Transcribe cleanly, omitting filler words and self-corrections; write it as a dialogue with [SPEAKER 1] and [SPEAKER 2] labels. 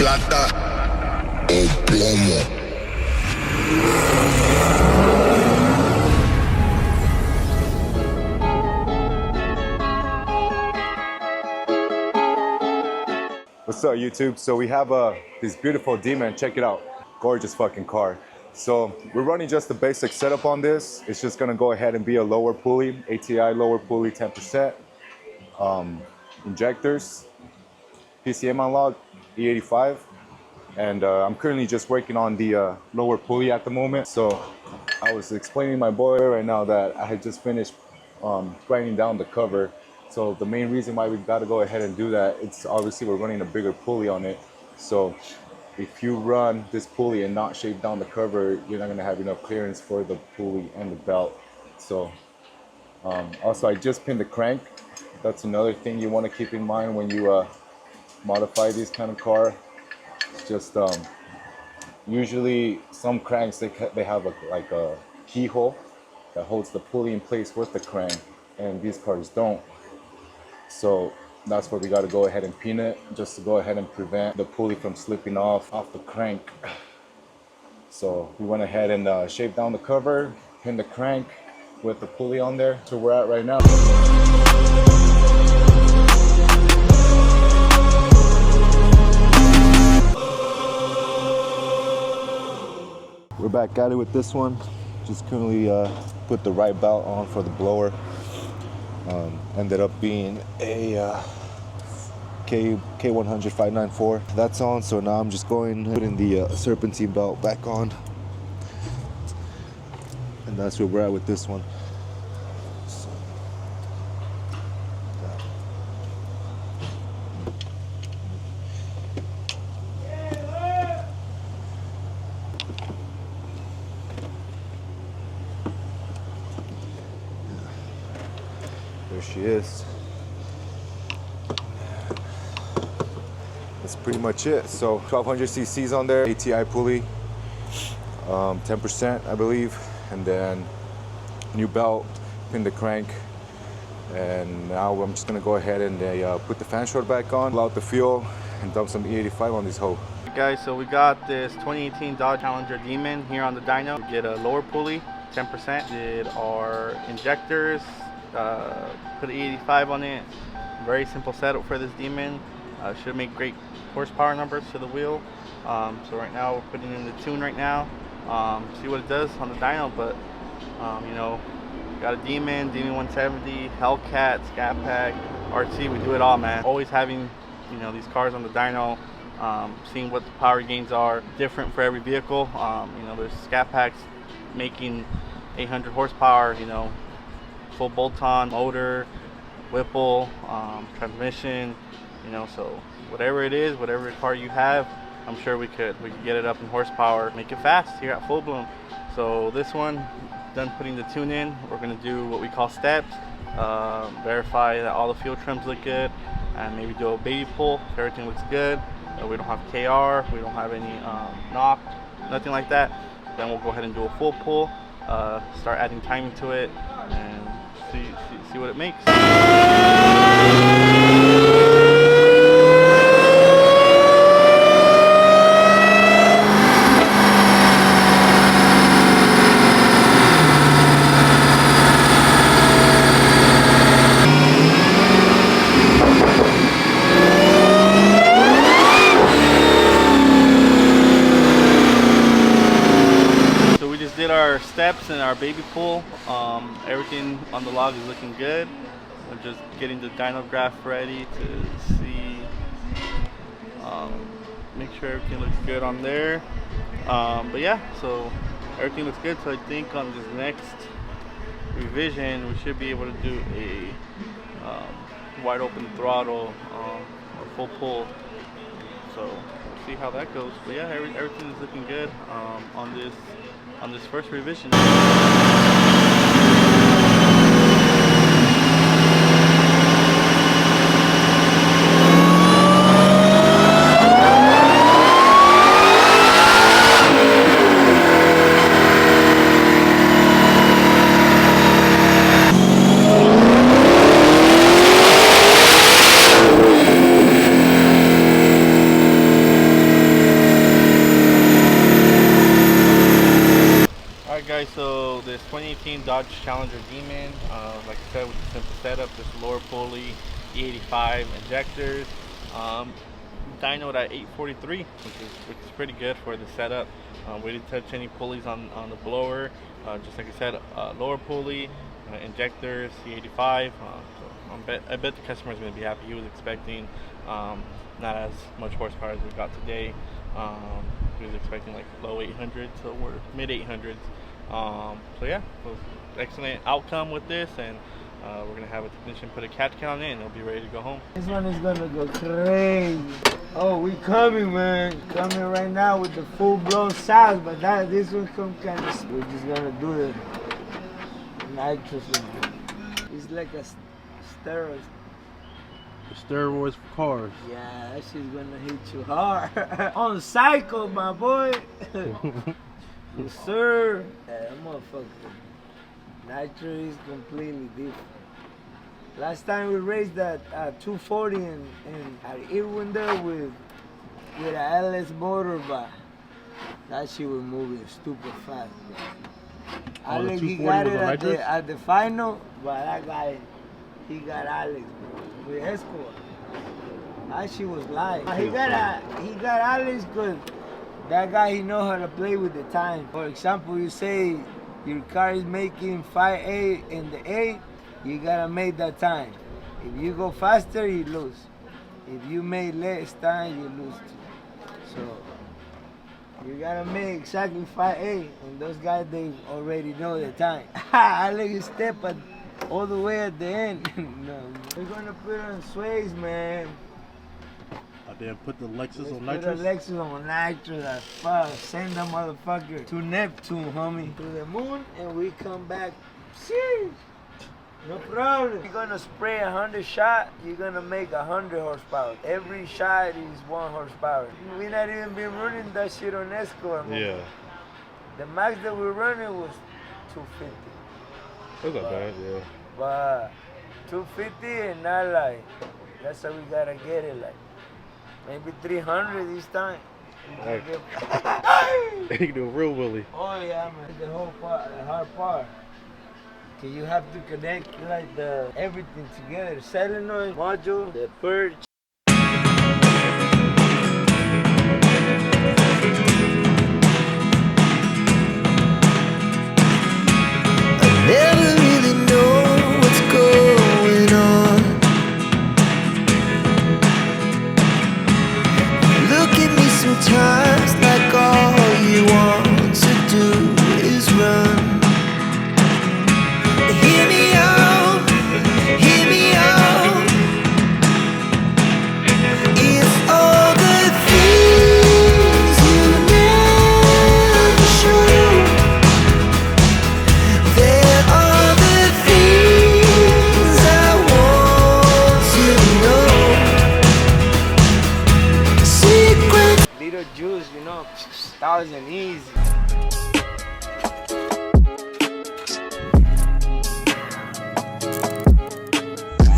[SPEAKER 1] plata o plomo.
[SPEAKER 2] What's up, YouTube? So we have this beautiful D-Man. Check it out. Gorgeous fucking car. So we're running just the basic setup on this. It's just gonna go ahead and be a lower pulley, ATI lower pulley 10%, injectors, PCM unlock, E85, and I'm currently just working on the lower pulley at the moment. So I was explaining to my boy right now that I had just finished grinding down the cover. So the main reason why we've got to go ahead and do that, it's obviously we're running a bigger pulley on it. So if you run this pulley and not shave down the cover, you're not going to have enough clearance for the pulley and the belt. So also I just pinned the crank. That's another thing you want to keep in mind when you modify this kind of car. It's just usually some cranks, they have like a keyhole that holds the pulley in place with the crank, and these cars don't. So that's where we got to go ahead and pin it, just to go ahead and prevent the pulley from slipping off the crank. So we went ahead and shaved down the cover, pinned the crank with the pulley on there. So we're at right now. We're back at it with this one. Just currently put the right belt on for the blower. Ended up being a K100 594. That's on, so now I'm just putting the serpentine belt back on, and that's where we're at with this one. So, there she is. That's pretty much it. So 1200 cc's on there, ATI pulley, 10% I believe, and then new belt, pin the crank, and now I'm just gonna go ahead and put the fan short back on, pull out the fuel, and dump some E85 on this hoe.
[SPEAKER 3] Guys, so we got this 2018 Dodge Challenger Demon here on the dyno. We get a lower pulley, 10%. Did our injectors, put E85 on it. Very simple setup for this Demon. Should make great horsepower numbers to the wheel. So right now we're putting in the tune right now. See what it does on the dyno, but you know, got a Demon, Demon 170, Hellcat, Scat Pack, RT. We do it all, man. Always having, you know, these cars on the dyno, seeing what the power gains are different for every vehicle. You know, there's Scat Packs making 800 horsepower, you know, full bolt-on motor, Whipple, transmission, you know. So whatever it is, whatever car you have, I'm sure we could get it up in horsepower, make it fast here at Full Bloom. So this one, done putting the tune in, we're gonna do what we call steps, verify that all the fuel trims look good, and maybe do a baby pull if everything looks good. We don't have KR, we don't have any knock, nothing like that. Then we'll go ahead and do a full pull, start adding timing to it, and see what it makes. Did our steps and our baby pull. Everything on the log is looking good. We're just getting the dyno graph ready to see, make sure everything looks good on there. But yeah, so everything looks good. So I think on this next revision we should be able to do a wide open throttle or full pull. So we'll see how that goes. But yeah, everything is looking good on this first revision. this 2018 Dodge Challenger Demon. Like I said, with the simple setup, this lower pulley, E85 injectors, dynoed at 843, which is pretty good for the setup. We didn't touch any pulleys on the blower. Just like I said, lower pulley, injectors, E85. So I bet the customer is going to be happy. He was expecting not as much horsepower as we got today. He was expecting like low 800s, so we're mid 800s. So yeah, excellent outcome with this, and we're gonna have a technician put a cat count in, and he'll be ready to go home.
[SPEAKER 4] This one is gonna go crazy. Oh, we coming, man. Coming right now with the full-blown sauce, but this one come kind of. We're just gonna do the nitrous. It's like a steroid.
[SPEAKER 5] The steroids for cars.
[SPEAKER 4] Yeah, that shit's gonna hit you hard. On cycle, my boy. Yes, sir. Yeah, that motherfucker. Nitro is completely different. Last time we raced at 240 and at Irwin there with an LS motor, but that shit was moving stupid fast. Alex, he got it at the final, but that guy, he got Alex with Escort. That shit was live. He got Alex because that guy, he know how to play with the time. For example, you say your car is making 5.8 in the 8, you gotta make that time. If you go faster, you lose. If you make less time, you lose too. So you gotta make exactly 5.8, and those guys, they already know the time. I let you step all the way at the end. No, we're gonna put on sways, man.
[SPEAKER 5] Then put the Lexus on
[SPEAKER 4] Put
[SPEAKER 5] nitrous.
[SPEAKER 4] the Lexus on nitrous. Fuck, send that motherfucker to Neptune, homie. To the moon, and we come back. Sheesh. No problem. You're gonna spray 100 shots, you're gonna make 100 horsepower. Every shot is 1 horsepower. We not even been running that shit on Escort.
[SPEAKER 5] Yeah.
[SPEAKER 4] The max that we running was 250.
[SPEAKER 5] That's not bad, yeah.
[SPEAKER 4] But 250 and not like, that's how we gotta get it, like maybe 300 this time.
[SPEAKER 5] Hey. They can do a real wheelie.
[SPEAKER 4] Oh yeah, man. The whole part, the hard part. Cause you have to connect like everything together. Solenoid, module, the perch.
[SPEAKER 1] Never really know what's going on. Look at me sometimes like all you want to do is run. Hear me out, hear me out. It's all the things you never show. There are the things I want to know. Secret
[SPEAKER 4] Little juice, you know, 1,000 easy.